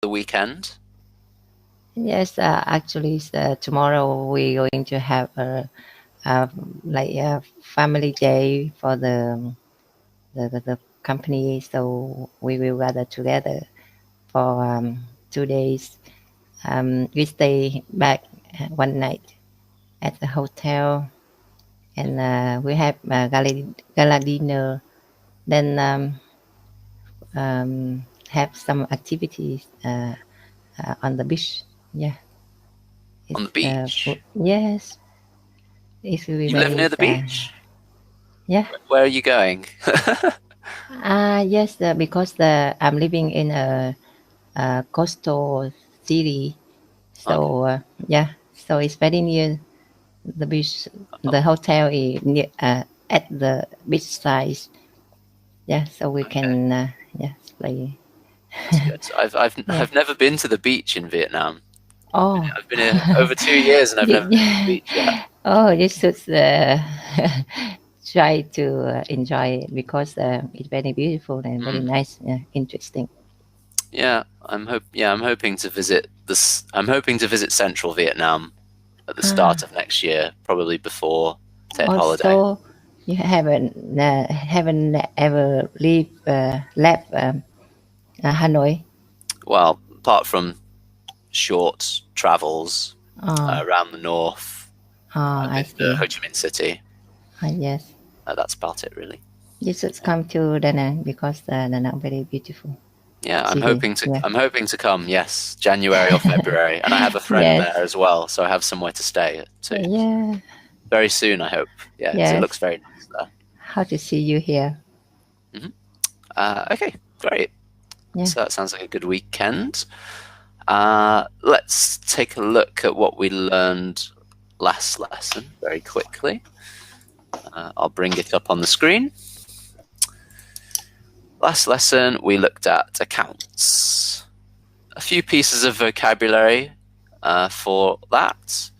the weekend? Yes, actually, tomorrow we're going to have a family day for the company. So we will gather together for 2 days. We stay back one night at the hotel, and we have gala dinner. Then have some activities on the beach. Yeah, On the it's beach? yes, it will be You live very near the beach? yeah. Where are you going? Yes, because I'm living in a coastal city, Okay. so yeah, so it's very near the beach. Oh, The hotel is near, at the beach side. Yeah, so we okay. can yeah play. That's good. I've Yeah. I've never been to the beach in Vietnam. Oh. I've been here over 2 years and I've never been to the Yeah. beach yet. Oh, you should try to enjoy it because it's very beautiful and very Mm. nice, interesting. I'm hoping to visit this. I'm hoping to visit central Vietnam at the start Ah, of next year, probably before Tet holiday. also, you haven't ever left Hanoi. Well, apart from short travels Oh, around the north, oh, I've I been to Ho see. Chi Minh City. Yes, That's about it, really. you should Yeah. come to Da Nang because Da Nang very beautiful Yeah, city. Yeah. I'm hoping to come, yes, January or February. And I have a friend Yes. there as well, so I have somewhere to stay too. Yeah. Very soon, I hope. Yeah, because it looks Yes. very nice there. How to see you here? Hmm. Okay, great. Yeah. So that sounds like a good weekend. Let's take a look at what we learned last lesson very quickly. I'll bring it up on the screen. Last lesson, we looked at accounts. A few pieces of vocabulary for that.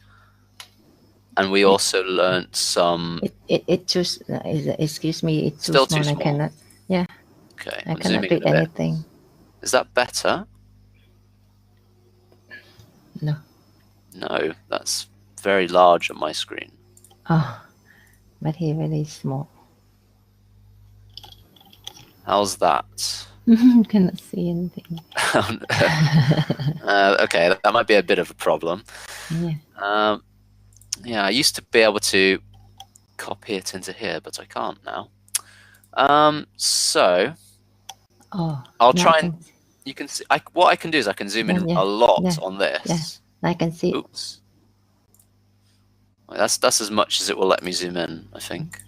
And we It also learnt some. it too excuse me. It's too Still too small. I small. cannot. Yeah, Okay, I I'm cannot zooming in read a bit. anything. Is that better? No. No, that's very large on my screen. Oh, but he very small. How's that? Cannot see anything. Okay, that might be a bit of a problem. Yeah. Yeah, I used to be able to copy it into here, but I can't now. So Oh, I'll now I try and can. you can see. What I can do is I can zoom Yeah, in yeah, a lot yeah, on yeah. this. I can see. Oops, that's as much as it will let me zoom in, I think.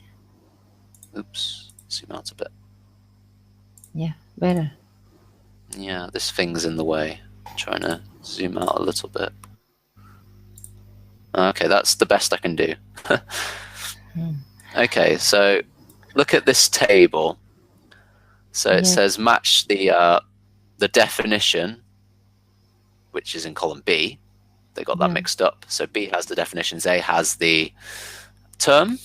Oops, zoom out a bit. Yeah, better. Yeah, this thing's in the way. I'm trying to zoom out a little bit. Okay, that's the best I can do. Okay, so look at this table. So it Yes. says match the definition, which is in column B. They got that Yeah. mixed up. So B has the definitions, A has the term.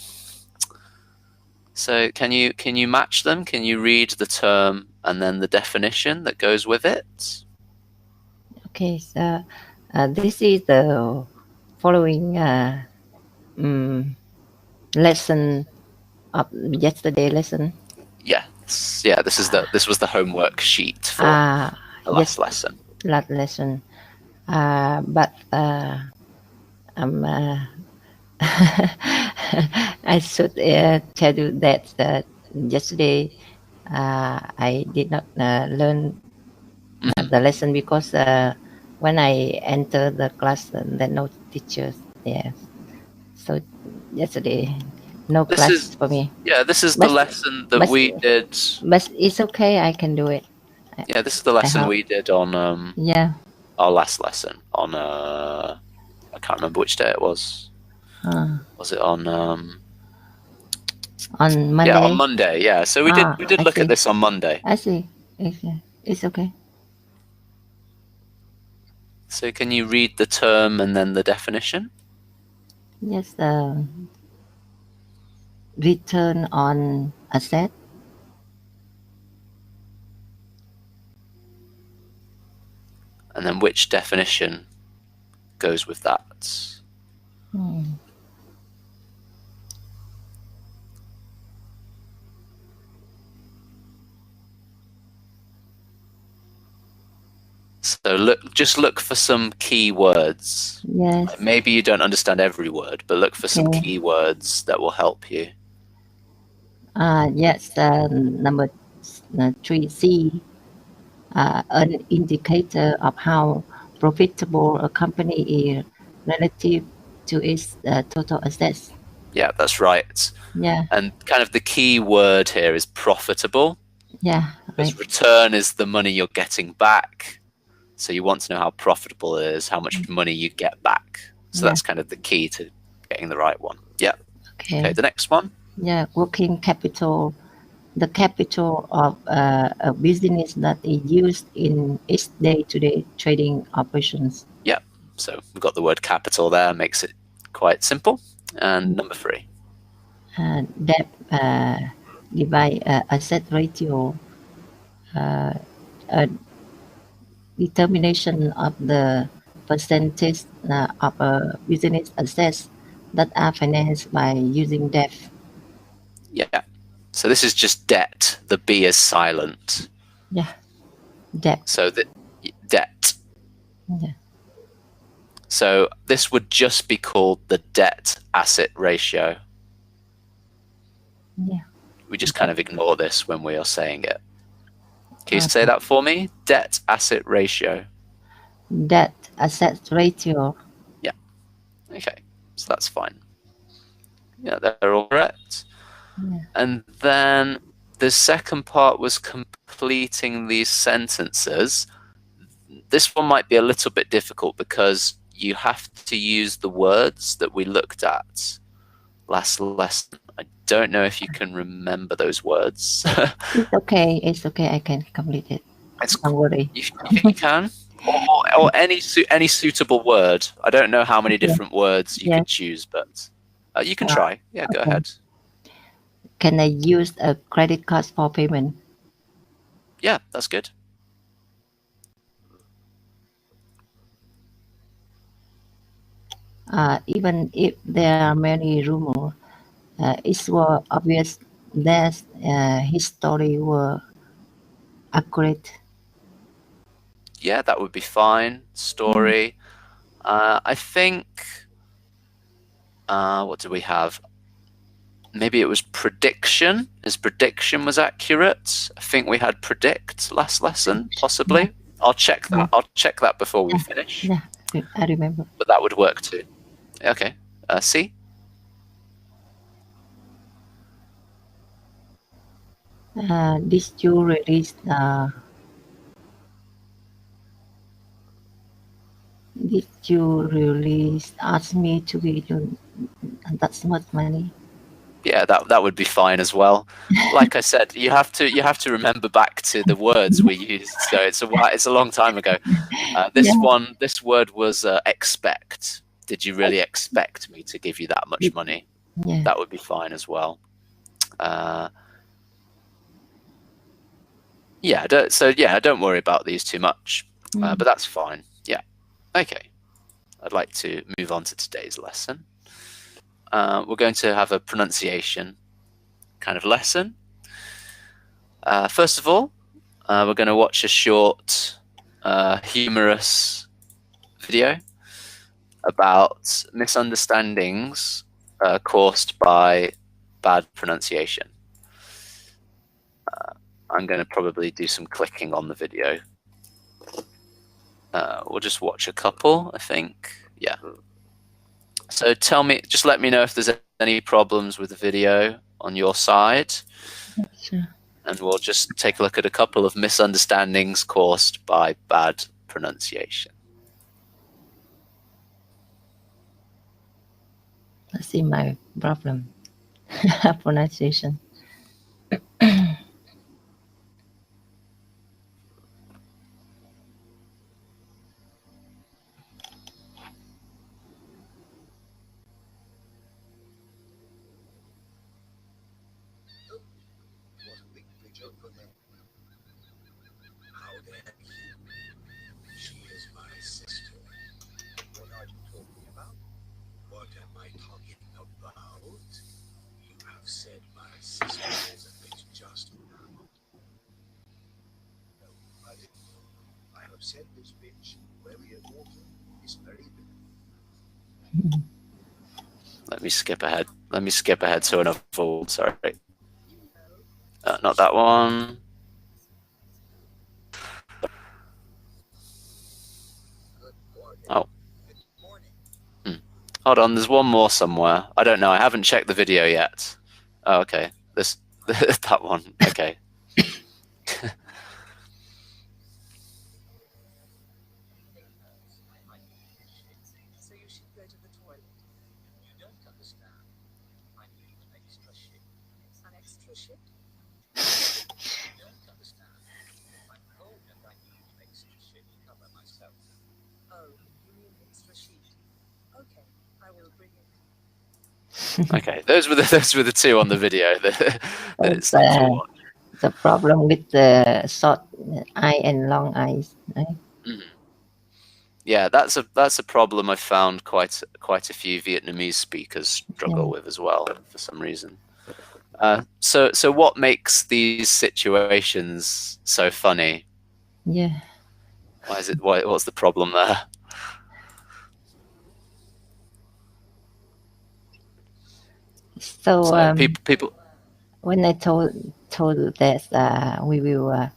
So can you match them? Can you read the term and then the definition that goes with it? Okay. So this is the following lesson of yesterday lesson. Yes. Yeah, this was the homework sheet for the Yes, last lesson. last lesson. But I'm I should tell you that yesterday I did not learn the lesson because when I enter the class, there are no teachers there. So yesterday, no This class is for me. this is the But lesson that but we did. but it's okay. I can do it. Yeah, this is the I lesson hope. we did on Yeah. our last lesson on I can't remember which day it was. Was it on On yeah, on Monday. Monday, yeah. So we did I look at see. this on Monday. I see. It's okay. So can you read the term and then the definition? Yes. Return on asset. and then which definition goes with that. So just look for some key words. Yes. Maybe you don't understand every word, but look for some key words that will help you. Yes, number 3C, an indicator of how profitable a company is relative to its total assets. Yeah, that's right. Yeah, And kind of the key word here is profitable. yeah, Because right. return is the money you're getting back. So you want to know how profitable it is, how much money you get back. So Yeah. that's kind of the key to getting the right one. Yeah. Okay. Okay, the next one. Yeah, working capital, the capital of a business that is used in its day-to-day trading operations. Yeah. So we've got the word capital there, makes it quite simple. And number 3. Debt divide asset ratio, a determination of the percentage of a business assets that are financed by using debt. Yeah. So this is just debt. The B is silent. Yeah, debt. So the debt. Yeah. So this would just be called the debt asset ratio. Yeah. We just kind of ignore this when we are saying it. Can you say that for me? Debt asset ratio. Debt asset ratio. Yeah. Okay. So that's fine. Yeah, they're all correct. Yeah. And then the second part was completing these sentences. This one might be a little bit difficult because you have to use the words that we looked at last lesson. I don't know if you can remember those words. It's okay. It's okay. I can complete it. Don't worry. You think you can? Or any suitable word. I don't know how many different words you Yeah. could choose, but you can try. Yeah, go ahead. Can I use a credit card for payment? Yeah, that's good. Even if there are many rumors, it's was obvious that his story were accurate. Yeah, that would be fine. Story. I think. What do we have? Maybe it was prediction. His prediction was accurate. I think we had predict last lesson, possibly. I'll check that. I'll check that before we finish. Yeah, I remember. But that would work too. Okay. C. This you release asked me to be that much money. Yeah, that would be fine as well. Like I said, you have to remember back to the words we used. So it's a long time ago. This word was expect. Did you really expect me to give you that much money? Yeah. That would be fine as well. Don't worry about these too much. But that's fine. Yeah. Okay. I'd like to move on to today's lesson. We're going to have a pronunciation kind of lesson. First of all, we're going to watch a short, humorous video about misunderstandings caused by bad pronunciation. I'm going to probably do some clicking on the video. We'll just watch a couple, I think. Yeah. So just let me know if there's any problems with the video on your side. Sure. And we'll just take a look at a couple of misunderstandings caused by bad pronunciation. Let's see my problem. Pronunciation. Let me skip ahead. Let me skip ahead to another one. Sorry. Not that one. Oh. Hold on, there's one more somewhere. I don't know. I haven't checked the video yet. Oh, okay. This that one. Okay. Okay, those were the two on the video. It's not to watch. The problem with the short eye and long eyes, right? Yeah, that's a problem I found quite a few Vietnamese speakers struggle with as well for some reason. So what makes these situations so funny? Yeah. What's the problem there? So people. When I told that we will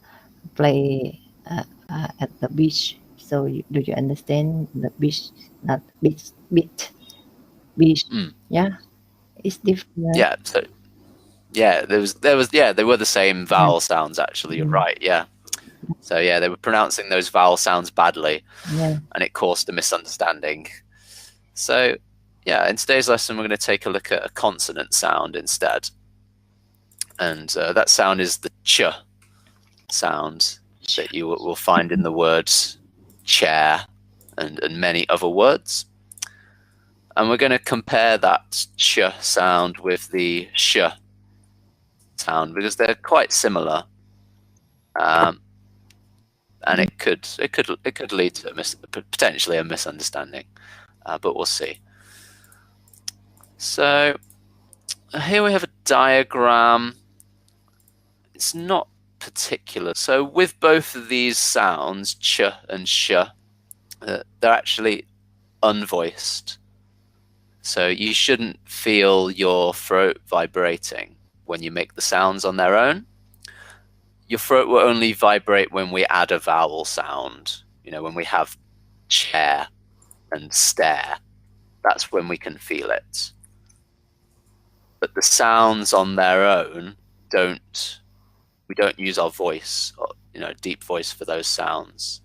play at the beach, so do you understand the beach? Not beach, beach. Yeah, it's different. Yeah. So yeah, there was yeah, they were the same vowel sounds actually. You're right. Yeah. So yeah, they were pronouncing those vowel sounds badly, and it caused a misunderstanding. So yeah, in today's lesson, we're going to take a look at a consonant sound instead, and that sound is the ch sound that you will find in the words chair and many other words. And we're going to compare that ch sound with the sh sound because they're quite similar. And it could lead to potentially a misunderstanding, but we'll see. So here we have a diagram. It's not particular. So with both of these sounds, ch and sh, they're actually unvoiced. So you shouldn't feel your throat vibrating when you make the sounds on their own. Your throat will only vibrate when we add a vowel sound. You know, when we have chair and stare, that's when we can feel it. But the sounds on their own we don't use our voice, or, deep voice for those sounds.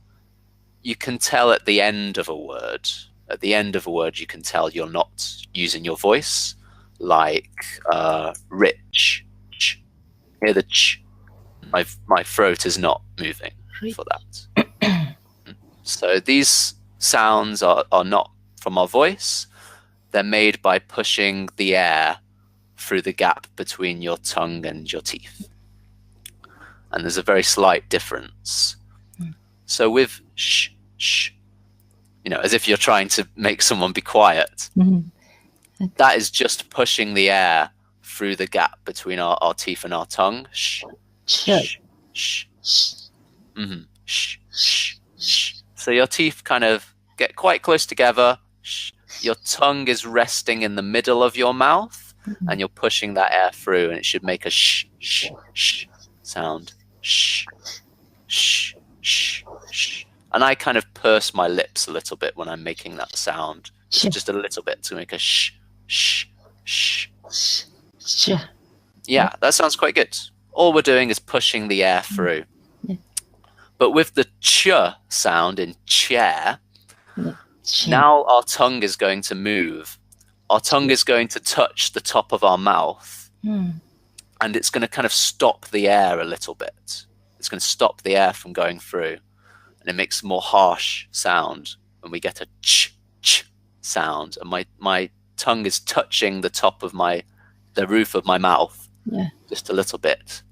You can tell at the end of a word. At the end of a word, you can tell you're not using your voice, like rich. Ch. Hear the ch. My throat is not moving for that. So these sounds are not from our voice. They're made by pushing the air through the gap between your tongue and your teeth. And there's a very slight difference. So with sh, sh, as if you're trying to make someone be quiet, that is just pushing the air through the gap between our teeth and our tongue. Sh, sh, sh, sh. Sh, sh, sh. So your teeth kind of get quite close together. Sh. Your tongue is resting in the middle of your mouth, and you're pushing that air through, and it should make a sh, sh, sh sound. Sh, sh, sh, sh. And I kind of purse my lips a little bit when I'm making that sound. Just a little bit to make a sh, sh, sh. Sh. Yeah, that sounds quite good. All we're doing is pushing the air through. But with the ch sound in chair, now our tongue is going to move. Our tongue is going to touch the top of our mouth, and it's going to kind of stop the air a little bit. It's going to stop the air from going through, and it makes a more harsh sound when we get a ch, ch sound. And my tongue is touching the top of the roof of my mouth just a little bit.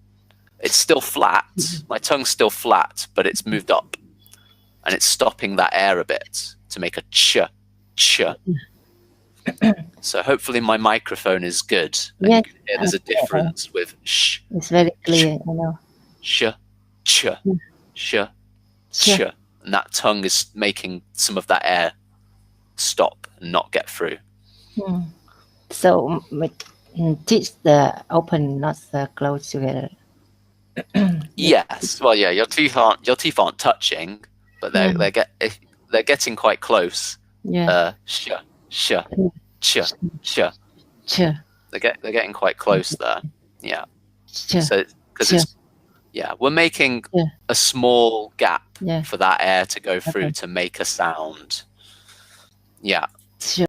It's still flat. My tongue's still flat, but it's moved up, and it's stopping that air a bit to make a ch, ch. So hopefully my microphone is good. And you can hear there's a difference with sh. It's very clear, Sh, ch, sh, ch. and that tongue is making some of that air stop and not get through. So teeth the open, not the close together. Yes, well, yeah, your teeth aren't touching, but they're getting quite close. Yeah. Sh, sh, ch, ch. Ch, They're getting quite close there. Yeah. ch, So because ch. we're making Yeah. a small gap Yeah. for that air to go through Okay. to make a sound. Yeah. Ch.